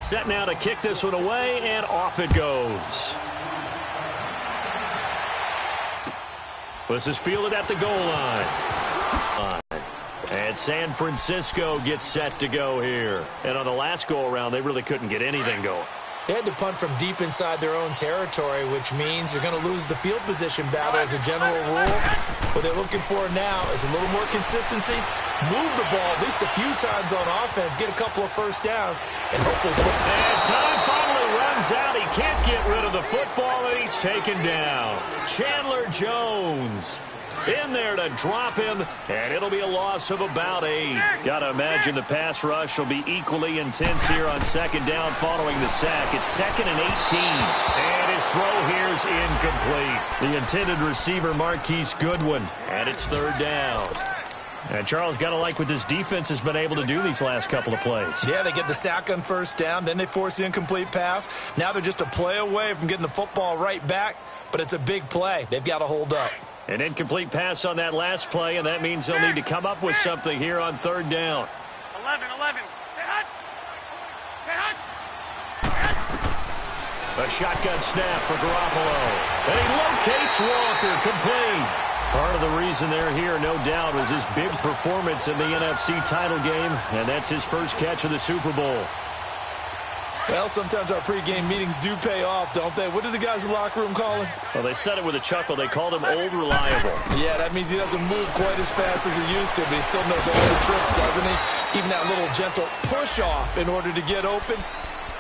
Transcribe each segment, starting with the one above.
Set now to kick this one away, and off it goes. This is fielded at the goal line. And San Francisco gets set to go here. And on the last go-around, they really couldn't get anything going. They had to punt from deep inside their own territory, which means you're going to lose the field position battle as a general rule. What they're looking for now is a little more consistency, move the ball at least a few times on offense, get a couple of first downs, and hopefully... And time finally runs out. He can't get rid of the football, and he's taken down. Chandler Jones in there to drop him, and it'll be a loss of about 8. Got to imagine the pass rush will be equally intense here on second down following the sack. It's 2nd and 18, and his throw here's incomplete. The intended receiver, Marquise Goodwin, and it's 3rd down. And Charles, got to like what this defense has been able to do these last couple of plays. Yeah, they get the sack on first down, then they force the incomplete pass. Now they're just a play away from getting the football right back, but it's a big play. They've got to hold up. An incomplete pass on that last play, and that means they'll need to come up with something here on 3rd down. 11. A shotgun snap for Garoppolo. And he locates Walker, complete. Part of the reason they're here, no doubt, was his big performance in the NFC title game, and that's his first catch of the Super Bowl. Well, sometimes our pregame meetings do pay off, don't they? What do the guys in the locker room call him? Well, they said it with a chuckle. They called him Old Reliable. Yeah, that means he doesn't move quite as fast as he used to, but he still knows all the tricks, doesn't he? Even that little gentle push-off in order to get open,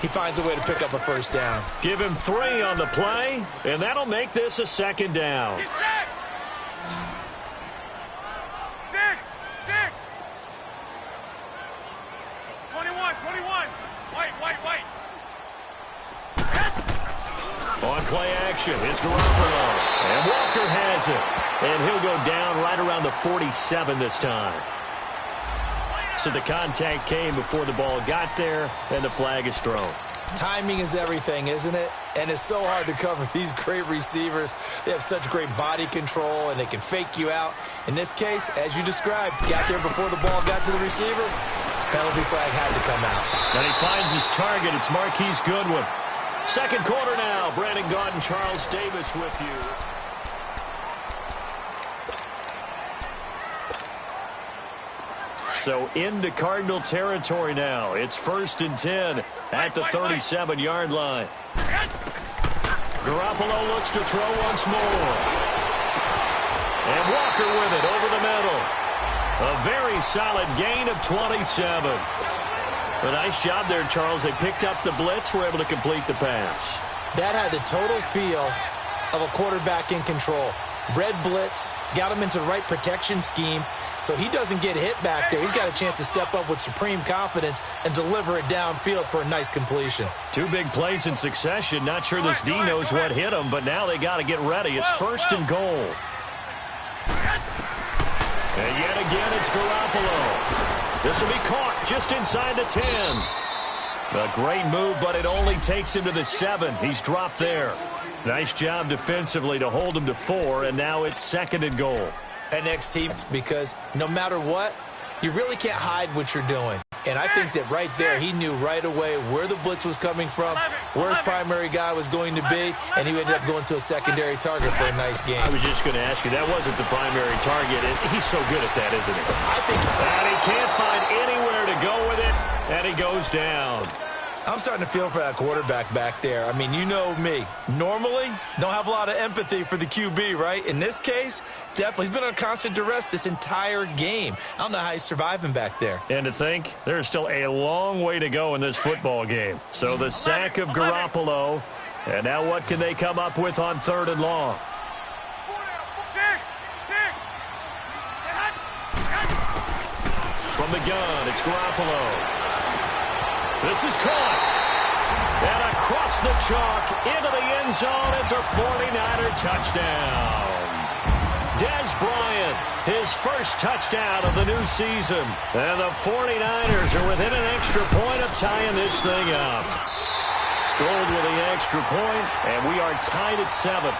he finds a way to pick up a first down. Give him 3 on the play, and that'll make this a 2nd down. 6. On play action, it's Garoppolo. And Walker has it. And he'll go down right around the 47 this time. So the contact came before the ball got there, and the flag is thrown. Timing is everything, isn't it? And it's so hard to cover these great receivers. They have such great body control, and they can fake you out. In this case, as you described, got there before the ball got to the receiver. Penalty flag had to come out. And he finds his target. It's Marquise Goodwin. Second quarter now. Brandon Gaudin, Charles Davis with you. So into Cardinal territory now. It's 1st and 10 at the 37-yard line. Garoppolo looks to throw once more. And Walker with it over the middle. A very solid gain of 27. A nice job there, Charles. They picked up the blitz, were able to complete the pass. That had the total feel of a quarterback in control. Red blitz, got him into the right protection scheme, so he doesn't get hit back there. He's got a chance to step up with supreme confidence and deliver it downfield for a nice completion. 2 big plays in succession. Not sure this D knows what hit him, but now they got to get ready. It's 1st and goal. And yet again, it's Garoppolo. This will be caught just inside the 10. A great move, but it only takes him to the 7. He's dropped there. Nice job defensively to hold him to 4, and now it's 2nd and goal. And next team, because no matter what, you really can't hide what you're doing. And I think that right there, he knew right away where the blitz was coming from, where his primary guy was going to be, and he ended up going to a secondary target for a nice game. I was just going to ask you, that wasn't the primary target. He's so good at that, isn't he? I think. And he can't find anywhere to go with it, and he goes down. I'm starting to feel for that quarterback back there. I mean, you know me. Normally, don't have a lot of empathy for the QB, right? In this case, definitely. He's been under constant duress this entire game. I don't know how he's surviving back there. And to think, there's still a long way to go in this football game. So the sack of Garoppolo. And now what can they come up with on 3rd and long? From the gun, it's Garoppolo. This is caught. And across the chalk into the end zone. It's a 49er touchdown. Dez Bryant, his first touchdown of the new season. And the 49ers are within an extra point of tying this thing up. Gold with the extra point, and we are tied at 7.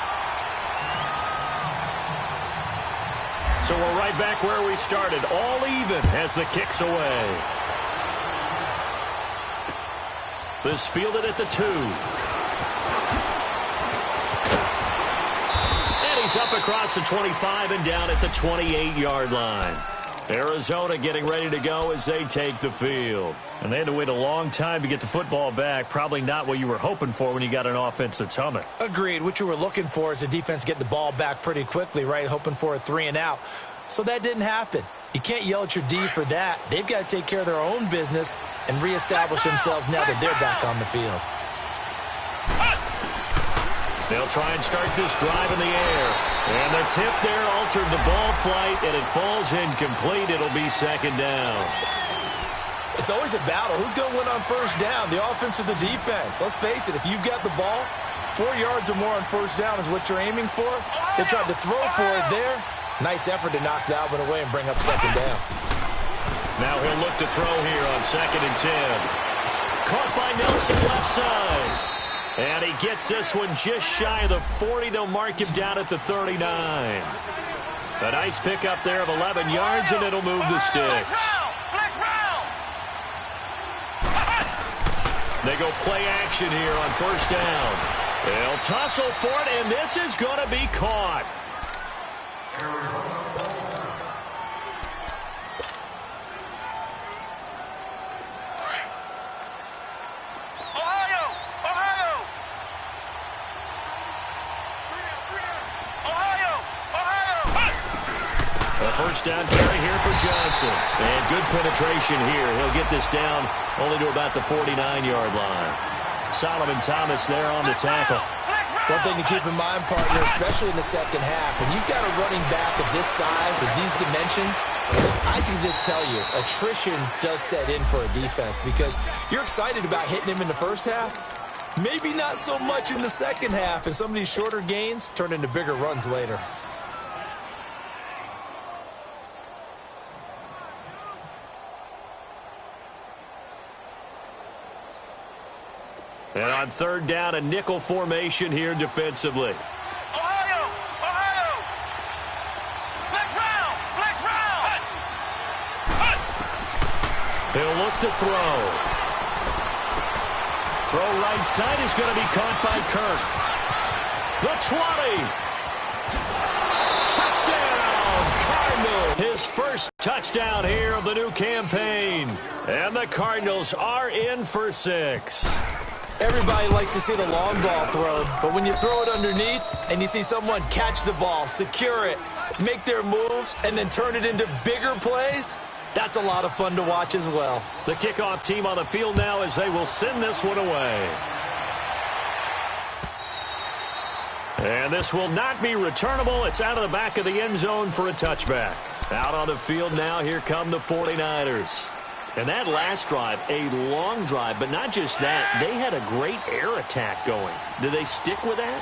So we're right back where we started, all even as the kick's away. This fielded at the 2. And he's up across the 25 and down at the 28-yard line. Arizona getting ready to go as they take the field. And they had to wait a long time to get the football back. Probably not what you were hoping for when you got an offense that's humming. Agreed. What you were looking for is the defense get the ball back pretty quickly, right? Hoping for a 3-and-out. So that didn't happen. You can't yell at your D for that. They've got to take care of their own business and reestablish themselves now that they're back on the field. They'll try and start this drive in the air. And the tip there altered the ball flight, and it falls incomplete. It'll be 2nd down. It's always a battle. Who's going to win on 1st down, the offense or the defense? Let's face it, if you've got the ball, 4 yards or more on 1st down is what you're aiming for. They tried to throw for it there. Nice effort to knock that one away and bring up 2nd down. Now he'll look to throw here on 2nd and 10. Caught by Nelson left side. And he gets this one just shy of the 40. They'll mark him down at the 39. A nice pickup there of 11 yards, and it'll move the sticks. They go play action here on 1st down. They'll tussle for it, and this is going to be caught. First down carry here for Johnson. And good penetration here. He'll get this down only to about the 49-yard line. Solomon Thomas there on the tackle. One thing to keep in mind, partner, especially in the 2nd half, when you've got a running back of this size and these dimensions, I can just tell you, attrition does set in for a defense because you're excited about hitting him in the 1st half. Maybe not so much in the 2nd half, and some of these shorter gains turn into bigger runs later. And on 3rd down, a nickel formation here defensively. Ohio! Flex round! He'll look to throw. Throw right side is going to be caught by Kirk. The 20. Touchdown, Cardinals. His first touchdown here of the new campaign. And the Cardinals are in for 6. Everybody likes to see the long ball thrown, but when you throw it underneath and you see someone catch the ball, secure it, make their moves, and then turn it into bigger plays, that's a lot of fun to watch as well. The kickoff team on the field now as they will send this one away. And this will not be returnable. It's out of the back of the end zone for a touchback. Out on the field now, here come the 49ers. And that last drive, a long drive, but not just that. They had a great air attack going. Do they stick with that?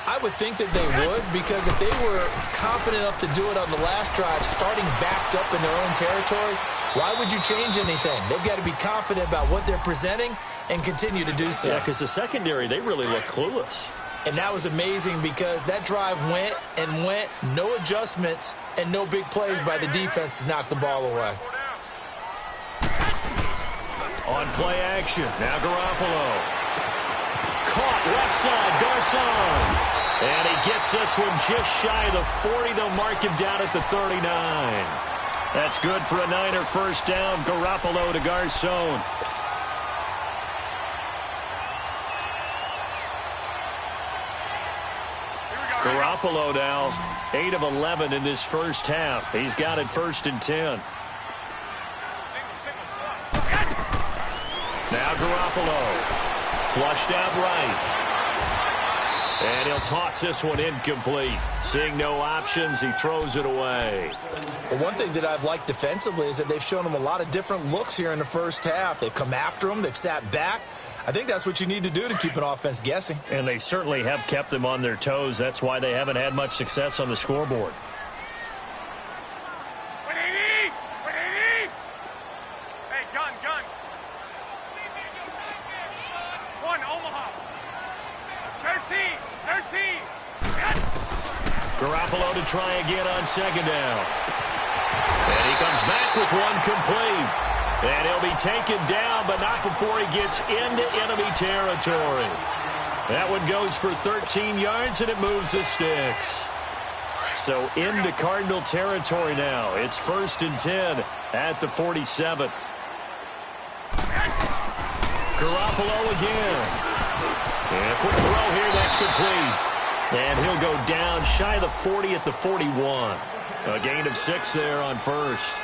I would think that they would, because if they were confident enough to do it on the last drive, starting backed up in their own territory, why would you change anything? They've got to be confident about what they're presenting and continue to do so. Yeah, because the secondary, they really look clueless. And that was amazing because that drive went and went, no adjustments, and no big plays by the defense to knock the ball away. On play action, now Garoppolo. Caught left side, Garcon. And he gets this one just shy of the 40. They'll mark him down at the 39. That's good for a Niner 1st down. Garoppolo to Garcon. Garoppolo now 8 of 11 in this 1st half. He's got it 1st and 10. Now Garoppolo, flushed out right. And he'll toss this one incomplete. Seeing no options, he throws it away. Well, one thing that I've liked defensively is that they've shown him a lot of different looks here in the 1st half. They've come after him. They've sat back. I think that's what you need to do to keep an offense guessing. And they certainly have kept them on their toes. That's why they haven't had much success on the scoreboard. Garoppolo to try again on 2nd down. And he comes back with one complete. And he'll be taken down, but not before he gets into enemy territory. That one goes for 13 yards, and it moves the sticks. So into Cardinal territory now. It's 1st and 10 at the 47. Garoppolo again. And a quick throw here, that's complete. And he'll go down shy of the 40 at the 41. A gain of 6 there on first.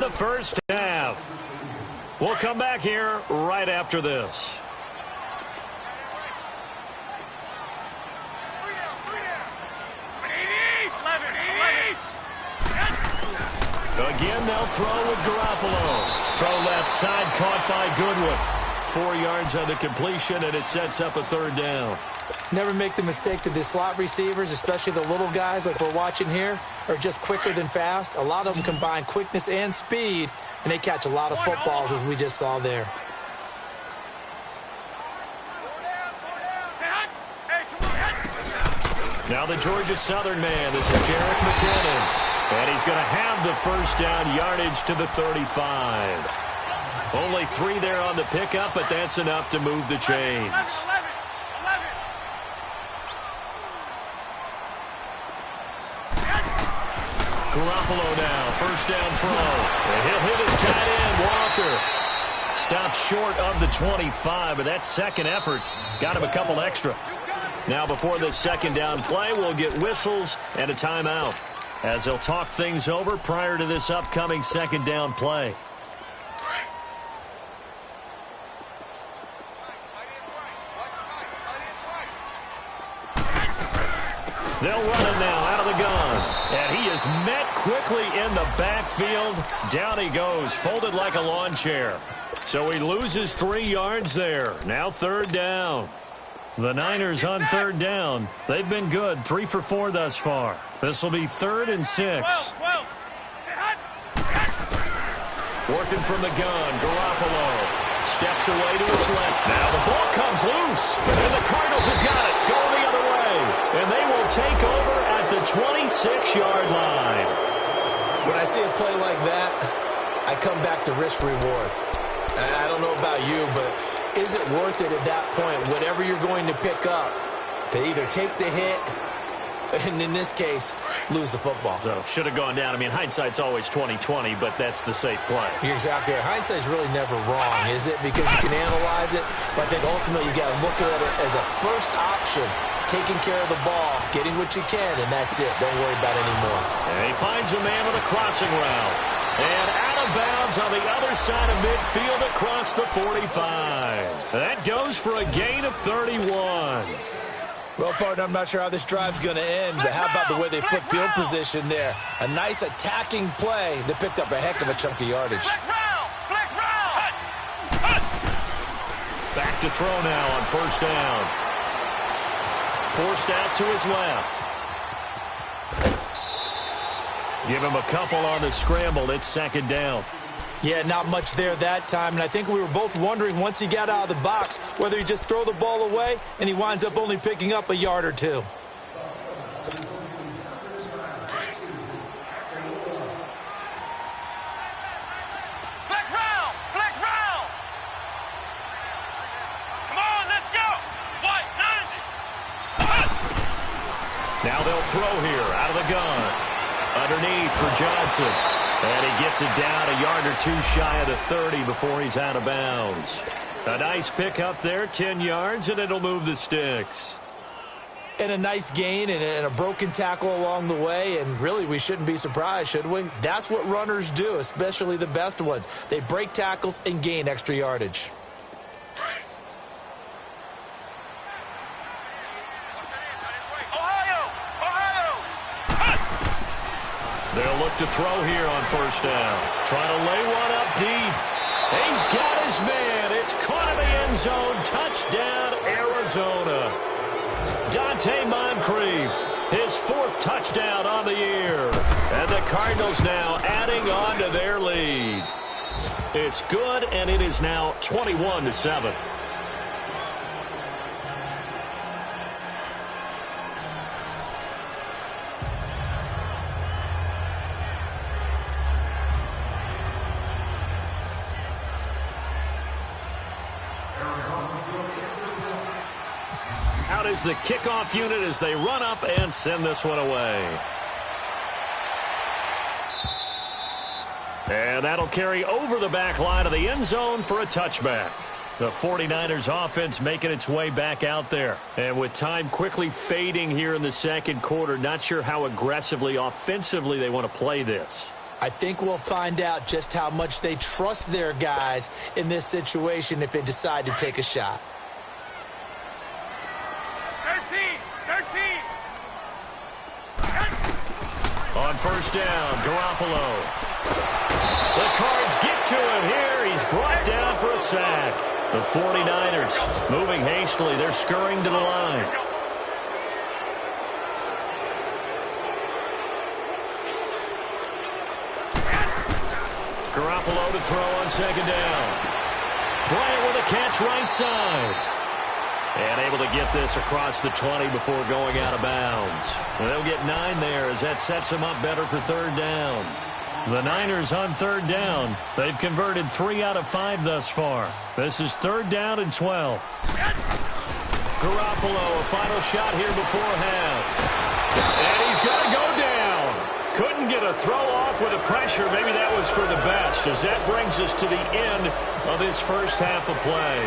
The first half. We'll come back here right after this. Again, they'll throw with Garoppolo. Throw left side, caught by Goodwin. 4 yards on the completion, and it sets up a 3rd down. Never make the mistake that the slot receivers, especially the little guys like we're watching here, are just quicker than fast. A lot of them combine quickness and speed, and they catch a lot of footballs, as we just saw there. Now the Georgia Southern man. This is Jerick McKinnon. And he's going to have the first down, yardage to the 35. Only 3 there on the pickup, but that's enough to move the chains. Garoppolo now, first down throw. And he'll hit his tight end, Walker. Stops short of the 25, but that second effort got him a couple extra. Now before this second down play, we'll get whistles and a timeout, as they'll talk things over prior to this upcoming second down play. They'll run it now out of the gun. And he is met quickly in the backfield. Down he goes, folded like a lawn chair. So he loses 3 yards there. Now 3rd down. The Niners on 3rd down. They've been good, 3 for 4 thus far. This will be 3rd and 6. Working from the gun, Garoppolo steps away to his left. Now the ball comes loose, and the Cardinals have got it, going the other way. And they will take over at the 26-yard line. When I see a play like that, I come back to risk-reward. I don't know about you, but is it worth it at that point, whatever you're going to pick up, to either take the hit, and in this case, lose the football? So should have gone down. I mean, hindsight's always 20/20, but that's the safe play. You're exactly right. Hindsight's really never wrong, is it? Because you can analyze it, but I think ultimately you got to look at it as a first option, taking care of the ball, getting what you can, and that's it. Don't worry about it anymore. And he finds a man with a crossing route. And out of bounds on the other side of midfield across the 45. That goes for a gain of 31. Well, partner, I'm not sure how this drive's going to end, but how about the way they flipped field position there? A nice attacking play that picked up a heck of a chunk of yardage. Back to throw now on first down. Forced out to his left. Give him a couple on the scramble. It's 2nd down. Yeah, not much there that time, and I think we were both wondering once he got out of the box whether he just throw the ball away, and he winds up only picking up a yard or 2. Flex round! Flex round! Come on, let's go! White, 90! Now they'll throw here out of the gun. Underneath for Johnson. And he gets it down a yard or 2 shy of the 30 before he's out of bounds. A nice pickup there, 10 yards, and it'll move the sticks. And a nice gain and a broken tackle along the way, and really we shouldn't be surprised, should we? That's what runners do, especially the best ones. They break tackles and gain extra yardage. They'll look to throw here on first down. Trying to lay one up deep. He's got his man. It's caught in the end zone. Touchdown, Arizona. Dante Moncrief, his 4th touchdown on the year. And the Cardinals now adding on to their lead. It's good, and it is now 21-7. is the kickoff unit as they run up and send this one away. And that'll carry over the back line of the end zone for a touchback. The 49ers offense making its way back out there. And with time quickly fading here in the second quarter, not sure how aggressively, offensively they want to play this. I think we'll find out just how much they trust their guys in this situation if they decide to take a shot. 13. On first down, Garoppolo. The Cards get to him here. He's brought down for a sack. The 49ers moving hastily. They're scurrying to the line. Garoppolo to throw on second down. Bryant with a catch right side. And able to get this across the 20 before going out of bounds. And they'll get 9 there as that sets them up better for third down. The Niners on third down. They've converted 3 out of 5 thus far. This is third down and 12. Garoppolo, a final shot here before half. And he's got to go down. Couldn't get a throw off with the pressure. Maybe that was for the best, as that brings us to the end of this first half of play.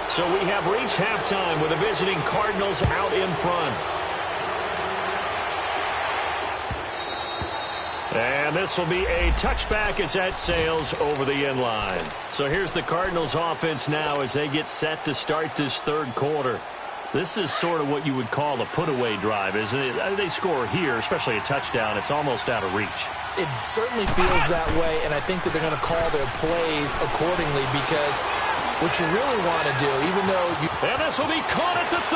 So we have reached halftime with the visiting Cardinals out in front. And this will be a touchback as that sails over the end line. So here's the Cardinals offense now as they get set to start this third quarter. This is sort of what you would call a put-away drive, isn't it? They score here, especially a touchdown. It's almost out of reach. It certainly feels that way, and I think that they're going to call their plays accordingly because what you really want to do, even though you... And this will be caught at the 30.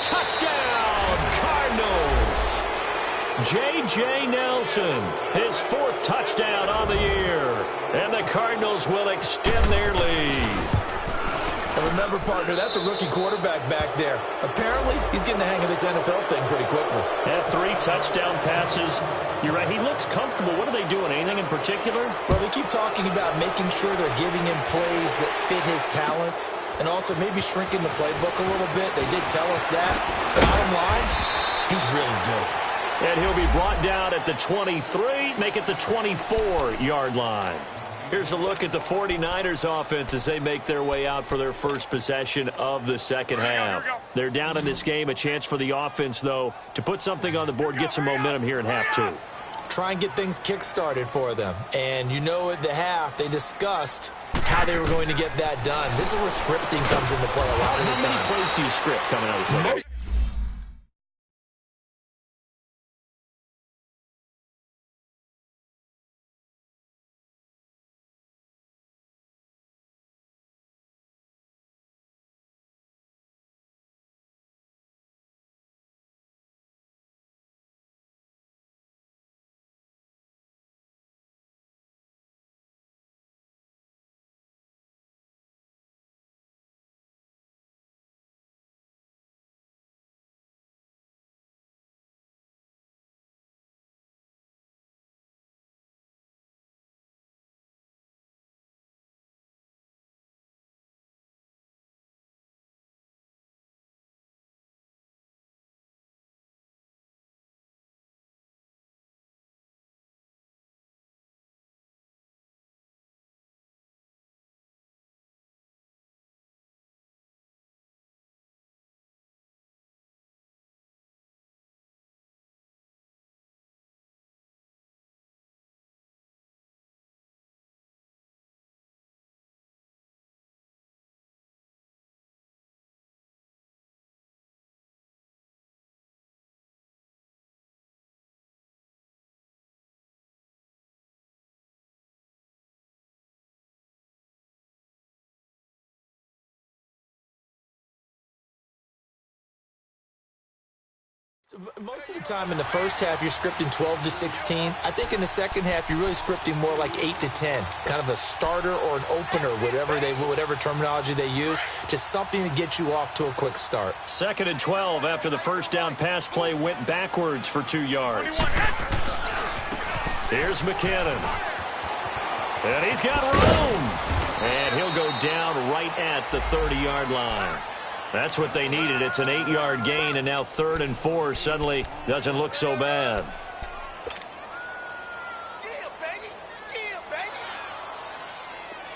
Touchdown, Cardinals. J.J. Nelson, his 4th touchdown on the year. And the Cardinals will extend their lead. And remember, partner, that's a rookie quarterback back there. Apparently, he's getting the hang of this NFL thing pretty quickly. Had 3 touchdown passes. You're right, he looks comfortable. What are they doing? Anything in particular? Well, they keep talking about making sure they're giving him plays that fit his talents and also maybe shrinking the playbook a little bit. They did tell us that. Bottom line, he's really good. And he'll be brought down at the 23, make it the 24-yard line. Here's a look at the 49ers offense as they make their way out for their first possession of the second half. They're down in this game. A chance for the offense, though, to put something on the board, get some momentum here in half 2. Try and get things kick-started for them. And you know at the half, they discussed how they were going to get that done. This is where scripting comes into play a lot of the time. How many plays do you script coming out of the second? Most of the time in the first half, you're scripting 12 to 16. I think in the second half, you're really scripting more like 8 to 10. Kind of a starter or an opener, whatever terminology they use. Just something to get you off to a quick start. 2nd and 12 after the first down pass play went backwards for 2 yards. Here's McKinnon. And he's got room. And he'll go down right at the 30-yard line. That's what they needed. It's an 8-yard gain, and now 3rd and 4 suddenly doesn't look so bad.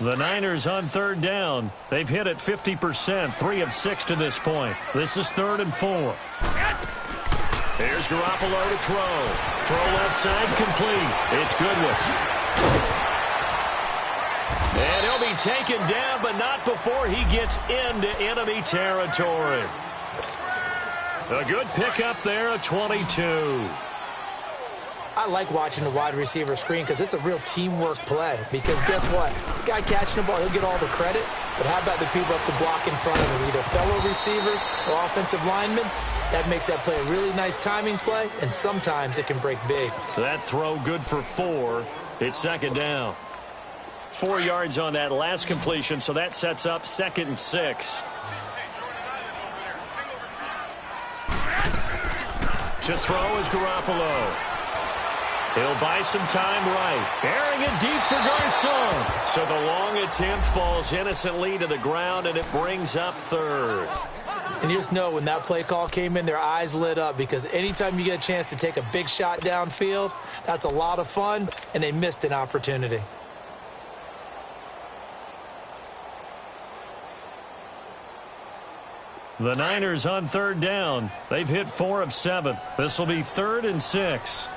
The Niners on 3rd down. They've hit it 50%, 3 of 6 to this point. This is 3rd and 4. Here's Garoppolo to throw. Throw left side complete. It's Goodwin. And he'll be taken down, but not before he gets into enemy territory. A good pickup there, a 22. I like watching the wide receiver screen because it's a real teamwork play. Because guess what? The guy catching the ball, he'll get all the credit. But how about the people up to block in front of him, either fellow receivers or offensive linemen? That makes that play a really nice timing play, and sometimes it can break big. That throw good for 4. It's 2nd down. 4 yards on that last completion, so that sets up 2nd and 6. To throw is Garoppolo. He'll buy some time right. Airing it deep for Garcon. So the long attempt falls innocently to the ground, and it brings up 3rd. And you just know when that play call came in, their eyes lit up, because anytime you get a chance to take a big shot downfield, that's a lot of fun, and they missed an opportunity. The Niners on 3rd down. They've hit 4 of 7. This will be 3rd and 6.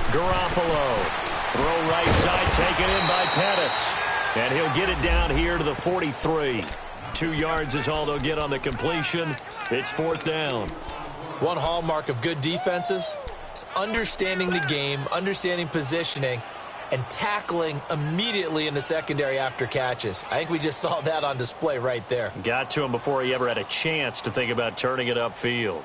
Garoppolo. Throw right side, taken in by Pettis. And he'll get it down here to the 43. 2 yards is all they'll get on the completion. It's 4th down. One hallmark of good defenses is understanding the game, understanding positioning, and tackling immediately in the secondary after catches. I think we just saw that on display right there. Got to him before he ever had a chance to think about turning it upfield.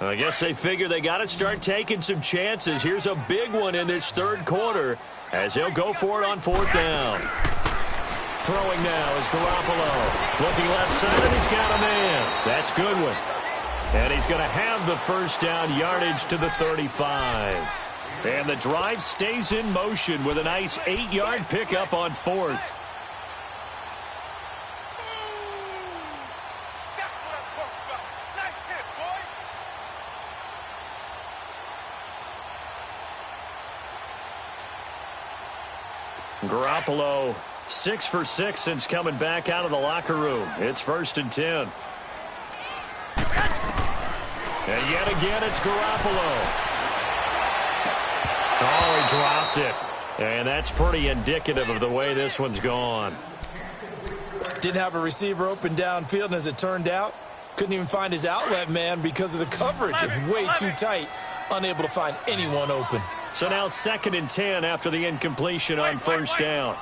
I guess they figure they got to start taking some chances. Here's a big one in this 3rd quarter as he'll go for it on 4th down. Throwing now is Garoppolo. Looking left side, and he's got a man. That's Goodwin. And he's going to have the 1st down, yardage to the 35. And the drive stays in motion with a nice 8-yard pickup on 4th. Garoppolo, 6 for 6 since coming back out of the locker room. It's 1st and 10. And yet again, it's Garoppolo. Oh, he dropped it. And that's pretty indicative of the way this one's gone. Didn't have a receiver open downfield, and as it turned out, couldn't even find his outlet man because of the coverage. It was way too tight, unable to find anyone open. So now 2nd and 10 after the incompletion on 1st down.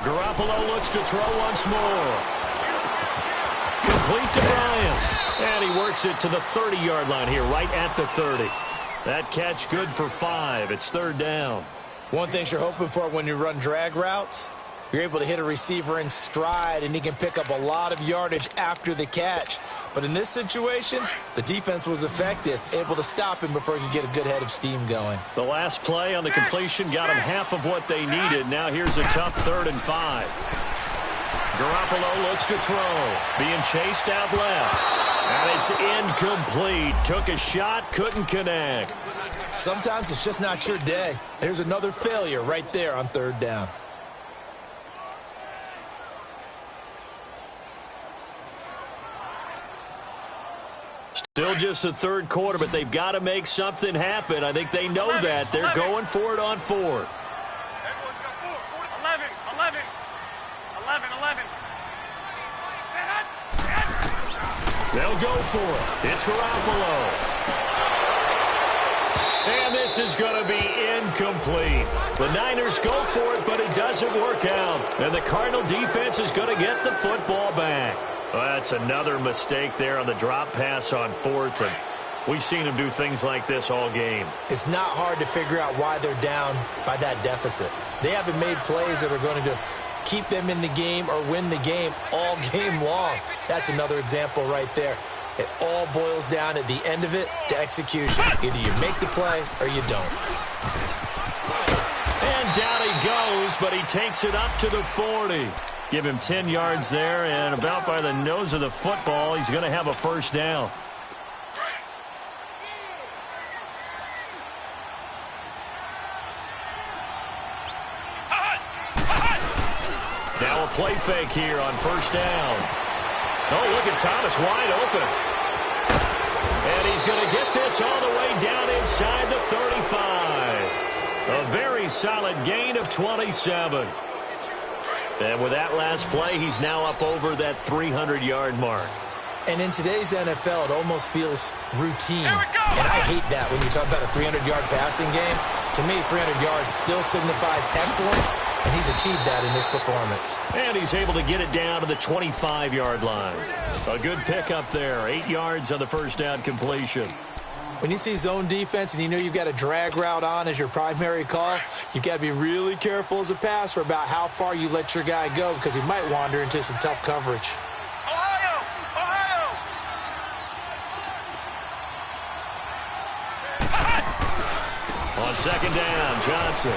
Garoppolo looks to throw once more. Complete to Bryant. And he works it to the 30-yard line here, right at the 30. That catch good for 5. It's 3rd down. One thing you're hoping for when you run drag routes, you're able to hit a receiver in stride, and he can pick up a lot of yardage after the catch. But in this situation, the defense was effective, able to stop him before he could get a good head of steam going. The last play on the completion got him half of what they needed. Now here's a tough 3rd and 5. Garoppolo looks to throw. Being chased out left. And it's incomplete. Took a shot, couldn't connect. Sometimes it's just not your day. There's another failure right there on 3rd down. Still just the 3rd quarter, but they've got to make something happen. I think they know that. They're going for it on 4th. 11. They'll go for it. It's Garoppolo. And this is going to be incomplete. The Niners go for it, but it doesn't work out. And the Cardinal defense is going to get the football back. Well, that's another mistake there on the drop pass on 4th. And we've seen them do things like this all game. It's not hard to figure out why they're down by that deficit. They haven't made plays that are going to keep them in the game or win the game all game long. That's another example right there. It all boils down at the end of it to execution. Either you make the play or you don't. And down he goes, but he takes it up to the 40. Give him 10 yards there, and about by the nose of the football, he's going to have a first down. Now a play fake here on first down. Oh, look at Thomas wide open. And he's going to get this all the way down inside the 35. A very solid gain of 27. And with that last play, he's now up over that 300-yard mark. And in today's NFL, it almost feels routine. And I hate that when you talk about a 300-yard passing game. To me, 300 yards still signifies excellence, and he's achieved that in this performance. And he's able to get it down to the 25-yard line. A good pickup there, 8 yards on the first down completion. When you see zone defense and you know you've got a drag route on as your primary call, you've got to be really careful as a passer about how far you let your guy go because he might wander into some tough coverage. On second down, Johnson.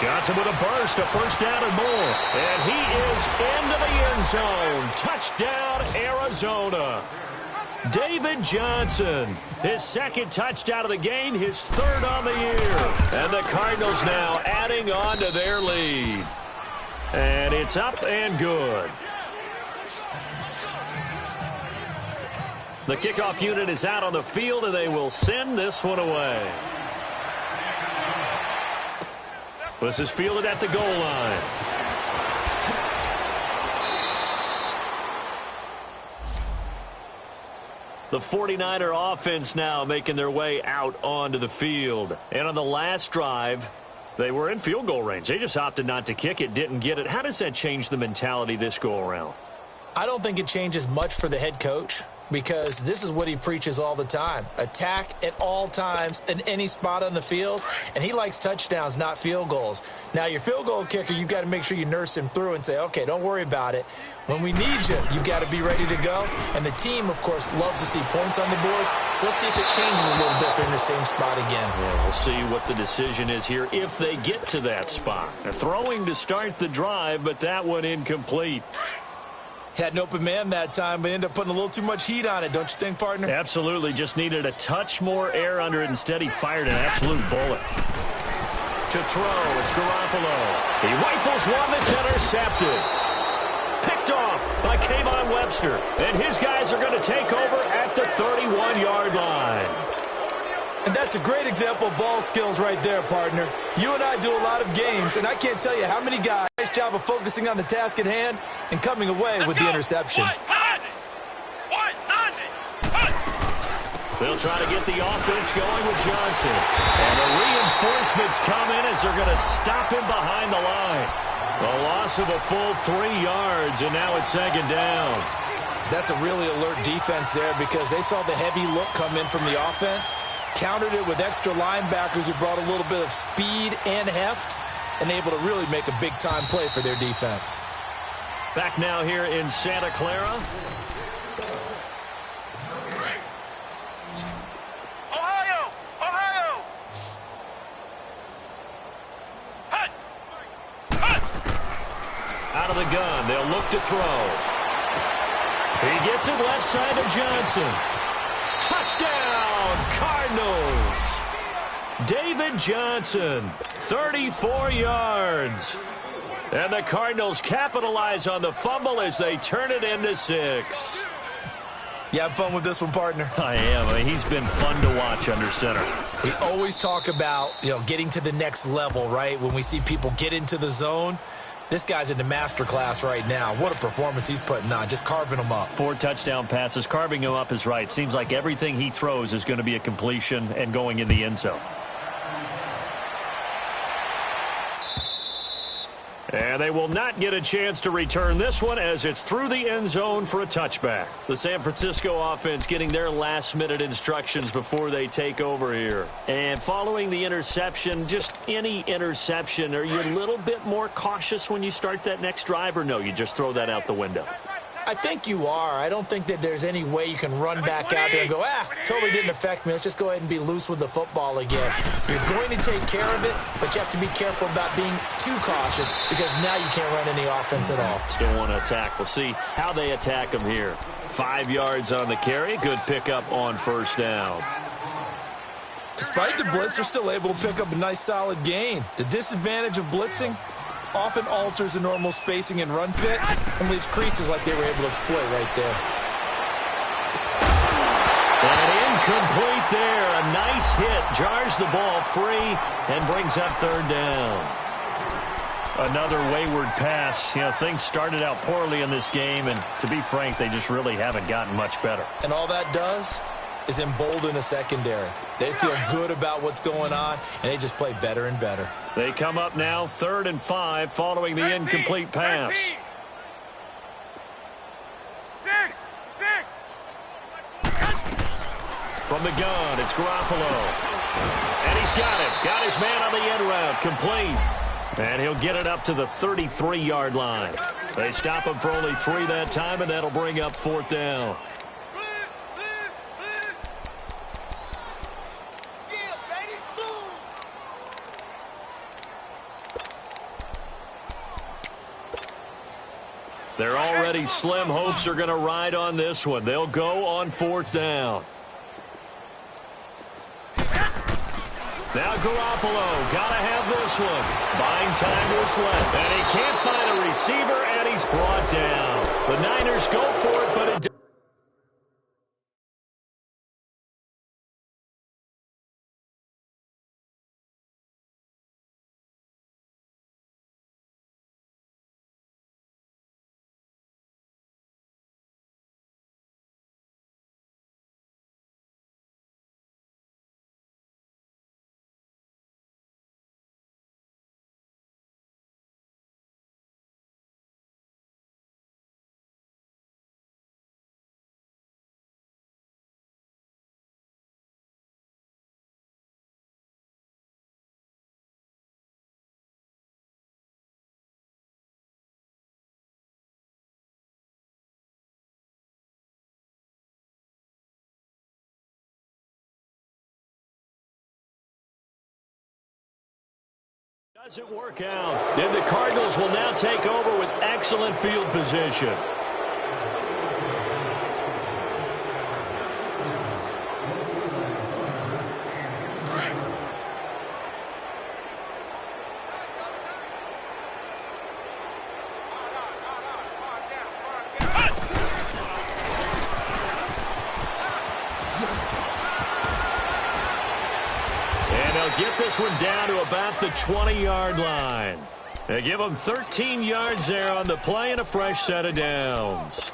Johnson with a burst, a first down and more. And he is into the end zone. Touchdown, Arizona. David Johnson, his second touchdown of the game, his third on the year. And the Cardinals now adding on to their lead. And it's up and good. The kickoff unit is out on the field, and they will send this one away. This is fielded at the goal line. The 49er offense now making their way out onto the field. And on the last drive, they were in field goal range. They just opted not to kick it, didn't get it. How does that change the mentality this go-around? I don't think it changes much for the head coach because this is what he preaches all the time. Attack at all times in any spot on the field, and he likes touchdowns, not field goals. Now, your field goal kicker, you've got to make sure you nurse him through and say, okay, don't worry about it. When we need you, you've got to be ready to go. And the team, of course, loves to see points on the board. So let's see if it changes a little bit in the same spot again. Yeah, we'll see what the decision is here if they get to that spot. They're throwing to start the drive, but that one incomplete. Had an open man that time, but ended up putting a little too much heat on it, don't you think, partner? Absolutely. Just needed a touch more air under it. Instead, he fired an absolute bullet. To throw, it's Garoppolo. He rifles one that's intercepted. Picked off by Kayvon Webster. And his guys are going to take over at the 31-yard line. And that's a great example of ball skills right there, partner. You and I do a lot of games, and I can't tell you how many guys, nice job of focusing on the task at hand and coming away with the interception. They'll try to get the offense going with Johnson. And the reinforcements come in as they're going to stop him behind the line. A loss of a full 3 yards, and now it's second down. That's a really alert defense there because they saw the heavy look come in from the offense, countered it with extra linebackers who brought a little bit of speed and heft, and able to really make a big-time play for their defense. Back now here in Santa Clara. Out of the gun, they'll look to throw. He gets it left side to Johnson. Touchdown, Cardinals. David Johnson, 34 yards. And the Cardinals capitalize on the fumble as they turn it into 6. You have fun with this one, partner? I am. I mean, he's been fun to watch under center. We always talk about, getting to the next level, right? When we see people get into the zone, this guy's in the master class right now. What a performance he's putting on, just carving them up. 4 touchdown passes. Carving him up is right. Seems like everything he throws is going to be a completion and going in the end zone. And they will not get a chance to return this one as it's through the end zone for a touchback. The San Francisco offense getting their last-minute instructions before they take over here. And following the interception, just any interception, are you a little bit more cautious when you start that next drive, or no, you just throw that out the window? I think you are. I don't think that there's any way you can run back out there and go, totally didn't affect me. Let's just go ahead and be loose with the football again. You're going to take care of it, but you have to be careful about being too cautious because now you can't run any offense at all. Still want to attack. We'll see how they attack them here. 5 yards on the carry. Good pickup on first down. Despite the blitz, they're still able to pick up a nice solid gain. The disadvantage of blitzing often alters the normal spacing and run fits and leaves creases like they were able to exploit right there. And incomplete there. A nice hit. Jars the ball free and brings up third down. Another wayward pass. You know, things started out poorly in this game, and to be frank, they just really haven't gotten much better. And all that does is embolden a secondary. They feel good about what's going on, and they just play better and better. They come up now 3rd and 5 following the incomplete pass. 6. From the gun, it's Garoppolo. And he's got it. Got his man on the end route. Complete. And he'll get it up to the 33-yard line. They stop him for only 3 that time, and that'll bring up 4th down. Their already slim hopes are going to ride on this one. They'll go on 4th down. Now Garoppolo, got to have this one. Buying time to his left. And he can't find a receiver, and he's brought down. The Niners go for it, but it doesn't work out. Then the Cardinals will now take over with excellent field position. Get this one down to about the 20-yard line. They give them 13 yards there on the play and a fresh set of downs.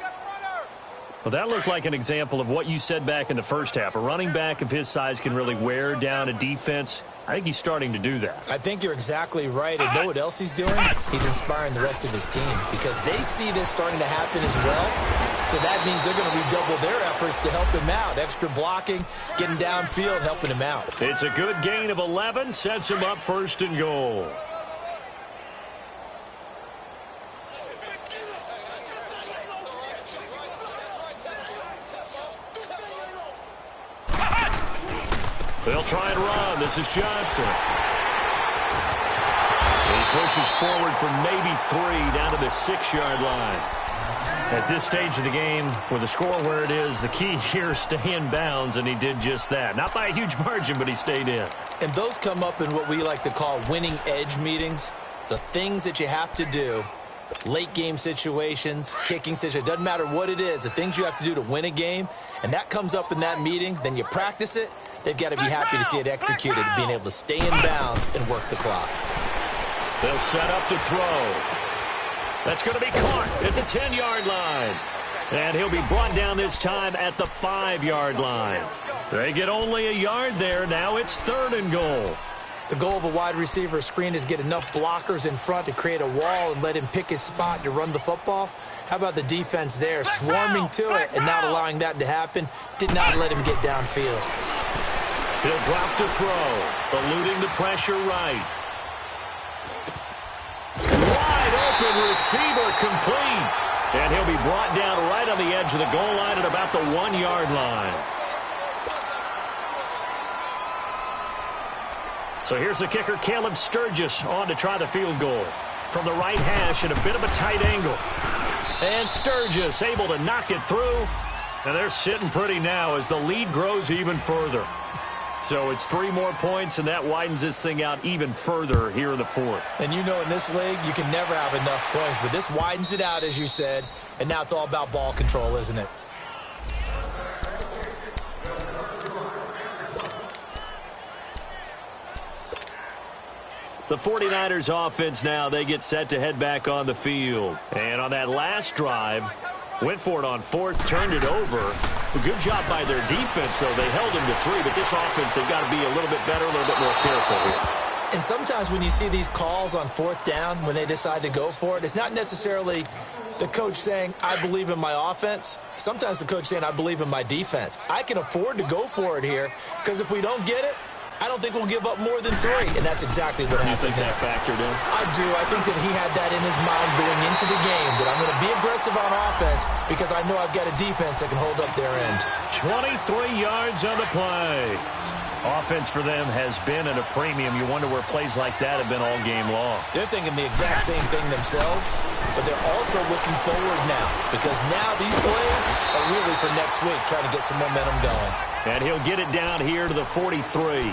Well, that looked like an example of what you said back in the first half. A running back of his size can really wear down a defense. I think he's starting to do that. I think you're exactly right. And know what else he's doing? He's inspiring the rest of his team because they see this starting to happen as well. So that means they're going to redouble their efforts to help him out. Extra blocking, getting downfield, helping him out. It's a good gain of 11, sets him up 1st and goal. They'll try and run. This is Johnson. He pushes forward for maybe 3 down to the 6-yard line. At this stage of the game, with the score where it is, the key here is stay in bounds, and he did just that. Not by a huge margin, but he stayed in. And those come up in what we like to call winning edge meetings. The things that you have to do, late game situations, kicking situations, doesn't matter what it is, the things you have to do to win a game, and that comes up in that meeting, then you practice it. They've got to be happy to see it executed, being able to stay in bounds and work the clock. They'll set up to throw. That's going to be caught at the 10-yard line. And he'll be brought down this time at the 5-yard line. They get only a yard there. Now it's 3rd and goal. The goal of a wide receiver screen is get enough blockers in front to create a wall and let him pick his spot to run the football. How about the defense there, swarming to it and not allowing that to happen? Did not let him get downfield. He'll drop to throw, eluding the pressure right. Wide open receiver complete. And he'll be brought down right on the edge of the goal line at about the 1-yard line. So here's the kicker, Caleb Sturgis, on to try the field goal. From the right hash at a bit of a tight angle. And Sturgis able to knock it through. And they're sitting pretty now as the lead grows even further. So it's 3 more points, and that widens this thing out even further here in the fourth. And you know in this league, you can never have enough points, but this widens it out, as you said, and now it's all about ball control, isn't it? The 49ers offense now, they get set to head back on the field. And on that last drive, went for it on 4th, turned it over. A good job by their defense, though. They held him to 3, but this offense, they've got to be a little bit better, a little bit more careful here. And sometimes when you see these calls on 4th down, when they decide to go for it, it's not necessarily the coach saying, I believe in my offense. Sometimes the coach saying, I believe in my defense. I can afford to go for it here, because if we don't get it, I don't think we'll give up more than 3, and that's exactly what happened. You think that factored in? I do. I think that he had that in his mind going into the game, that I'm going to be aggressive on offense because I know I've got a defense that can hold up their end. 23 yards on the play. Offense for them has been at a premium. You wonder where plays like that have been all game long. They're thinking the exact same thing themselves, but they're also looking forward now because now these plays are really for next week, trying to get some momentum going. And he'll get it down here to the 43.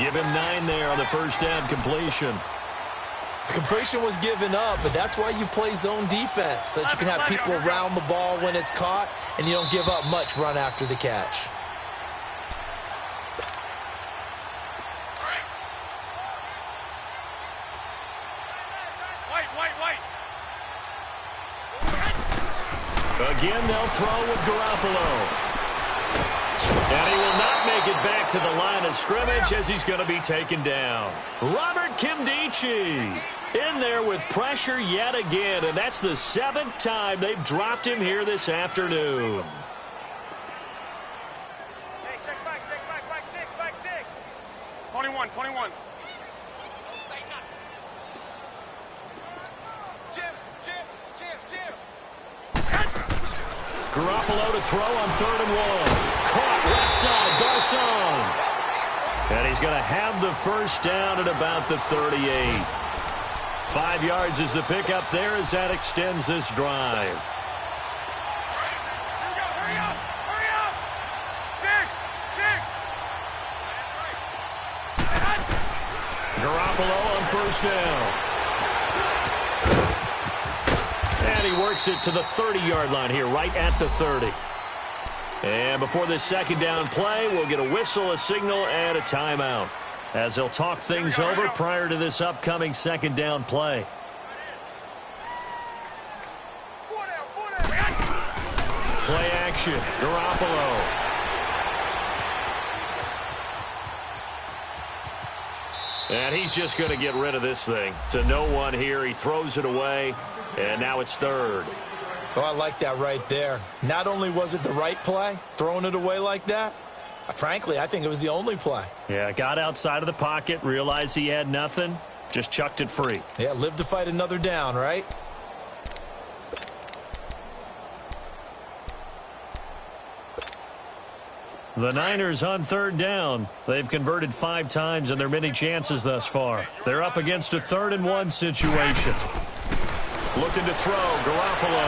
Give him 9 there on the first down completion. Completion was given up, but that's why you play zone defense, so that you can have people around the ball when it's caught, and you don't give up much run after the catch. Again, they'll throw with Garoppolo. And he will not make it back to the line of scrimmage as he's going to be taken down. Robert Kimdichie in there with pressure yet again, and that's the 7th time they've dropped him here this afternoon. Hey, check back 6. 21. Garoppolo to throw on 3rd and 1. Caught left side, Garcon. And he's going to have the first down at about the 38. 5 yards is the pickup there as that extends this drive. Hurry up! 6. Garoppolo on first down. And he works it to the 30-yard line here, right at the 30. And before this second down play, we'll get a whistle, a signal, and a timeout, as they'll talk things over prior to this upcoming second down play. Play action, Garoppolo. And he's just going to get rid of this thing. To no one here, he throws it away. And now it's 3rd. Oh, I like that right there. Not only was it the right play, throwing it away like that, frankly, I think it was the only play. Yeah, got outside of the pocket, realized he had nothing, just chucked it free. Yeah, live to fight another down, right? The Niners on 3rd down. They've converted 5 times in their many chances thus far. They're up against a 3rd and 1 situation. Looking to throw, Garoppolo.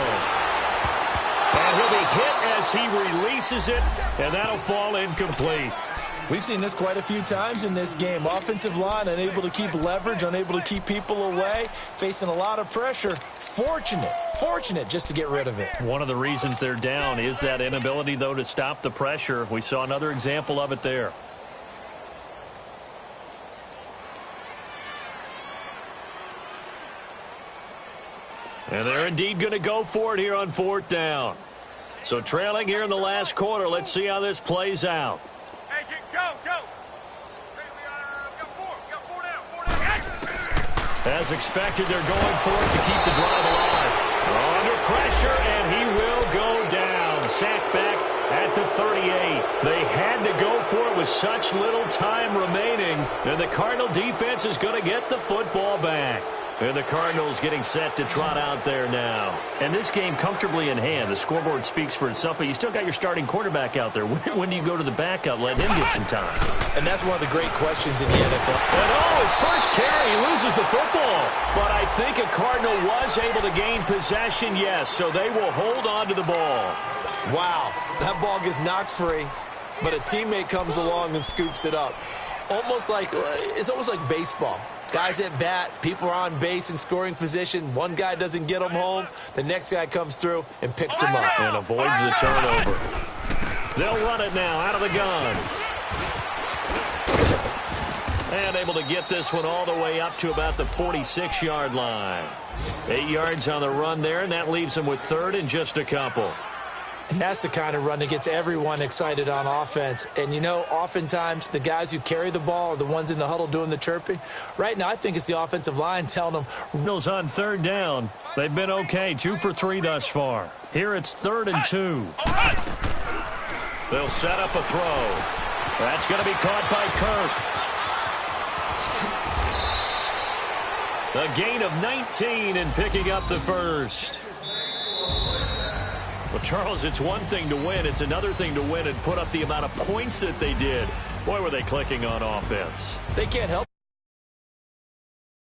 And he'll be hit as he releases it, and that'll fall incomplete. We've seen this quite a few times in this game. Offensive line unable to keep leverage, unable to keep people away, facing a lot of pressure. Fortunate just to get rid of it. One of the reasons they're down is that inability, though, to stop the pressure. We saw another example of it there. And they're indeed going to go for it here on 4th down. So trailing here in the last quarter, let's see how this plays out. Hey, go! Hey, we got 4 down. As expected, they're going for it to keep the drive alive. Under pressure, and he will go down. Sacked back at the 38. They had to go for it with such little time remaining, and the Cardinal defense is going to get the football back. And the Cardinals getting set to trot out there now. And this game comfortably in hand. The scoreboard speaks for itself, but you still got your starting quarterback out there. When do you go to the backup, let him get some time? And that's one of the great questions in the NFL. And his first carry, he loses the football. But I think a Cardinal was able to gain possession, yes, so they will hold on to the ball. Wow, that ball gets knocked free, but a teammate comes along and scoops it up. It's almost like baseball. Guys at bat, people are on base in scoring position. One guy doesn't get them home. The next guy comes through and picks him up. And avoids the turnover. They'll run it now out of the gun. And able to get this one all the way up to about the 46-yard line. 8 yards on the run there, and that leaves them with third and just a couple. And that's the kind of run that gets everyone excited on offense. And, you know, oftentimes the guys who carry the ball are the ones in the huddle doing the chirping. Right now, I think it's the offensive line telling them. Bills on third down. They've been okay, 2 for 3 thus far. Here it's 3rd and 2. They'll set up a throw. That's going to be caught by Kirk. A gain of 19 and picking up the first. Well, Charles, it's one thing to win. It's another thing to win and put up the amount of points that they did. Boy, were they clicking on offense. They can't help